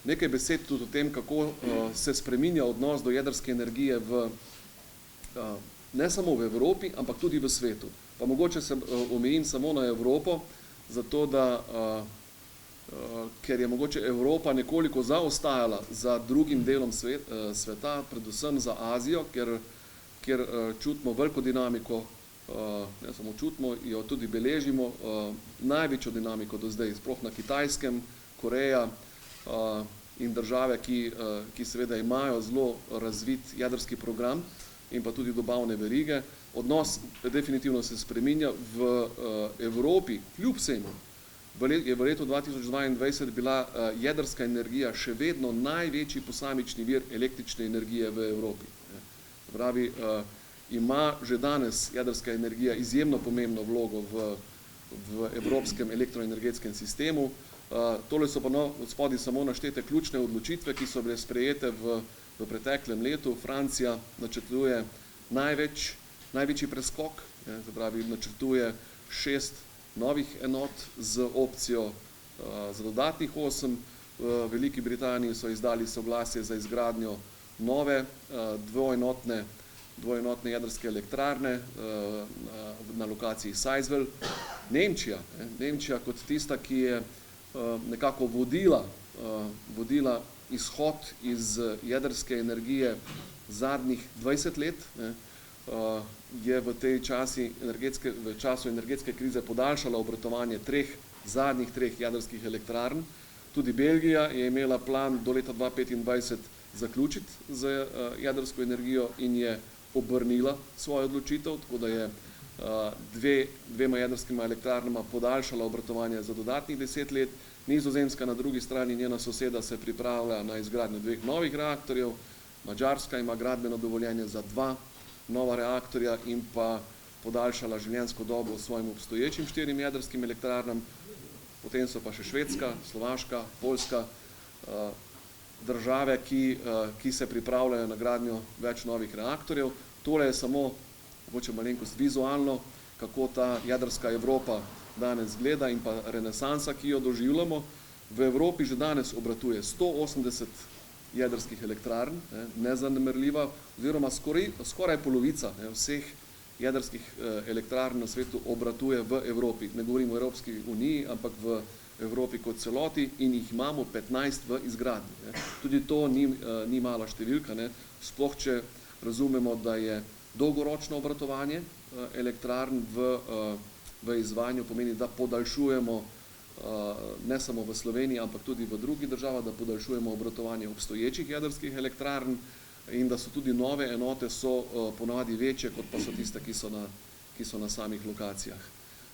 nekaj besed tudi o tem, kako se spreminja odnos do jedrske energije ne samo v Evropi, ampak tudi v svetu. Pa mogoče se omejim samo na Evropo, zato da, ker je mogoče Evropa nekoliko zaostajala za drugim delom sveta, predvsem za Azijo, kjer čutimo veliko dinamiko, ne samo čutimo, jo tudi beležimo, največjo dinamiko do zdaj, sploh na Kitajskem, Koreja in države, ki seveda imajo zelo razvit jedrski program in pa tudi dobavne verige. Odnos definitivno se spreminja v Evropi, kljub vsemu. Je v letu 2022 bila jedrska energija še vedno največji posamični vir električne energije v Evropi. Pravi, ima že danes jedrska energija izjemno pomembno vlogo v evropskem elektroenergetskem sistemu. Tole so pa spodaj samo naštete ključne odločitve, ki so bile sprejete v preteklem letu. Francija načrtuje največji preskok, se pravi, načrtuje 6 novih enot z opcijo za dodatnih 8. V Veliki Britaniji so izdali soglasje za izgradnjo nove dvoenotne jedrske elektrarne na lokaciji Sizewell. Nemčija kot tista, ki je nekako vodila izhod iz jedrske energije zadnjih 20 let, je v času energetske krize podaljšala obratovanje zadnjih 3 jedrskih elektrarn. Tudi Belgija je imela plan do leta 2025 zaključiti z jedrsko energijo in je obrnila svojo odločitev, tako da je dvema jedrskima elektrarnama podaljšala obratovanje za dodatnih 10 let. Nizozemska na drugi strani, njena soseda, se pripravlja na izgradnjo 2 novih reaktorjev, Madžarska ima gradbeno dovoljenje za 2 nova reaktorja in pa podaljšala življenjsko dobo svojim obstoječim 4 jedrskim elektrarnam. Potem so pa še Švedska, Slovaška, Poljska, države, ki se pripravljajo na gradnjo več novih reaktorjev. Tole je samo, mogoče malenkost vizualno, kako ta jedrska Evropa danes gleda in pa renesansa, ki jo doživljamo. V Evropi že danes obratuje 180 jedrskih elektrarn, nezanemarljiva, oziroma skoraj polovica vseh jedrskih elektrarn na svetu obratuje v Evropi. Ne govorim o Evropski uniji, ampak v Evropi kot celoti, in jih imamo 15 v izgradnji. Tudi to ni mala številka, sploh če razumemo, da je dolgoročno obratovanje elektrarn v izvajanju, pomeni, da podaljšujemo ne samo v Sloveniji, ampak tudi v drugih državah, da podaljšujemo obratovanje obstoječih jedrskih elektrarn in da so tudi nove enote ponavadi večje, kot pa so tiste, ki so na samih lokacijah.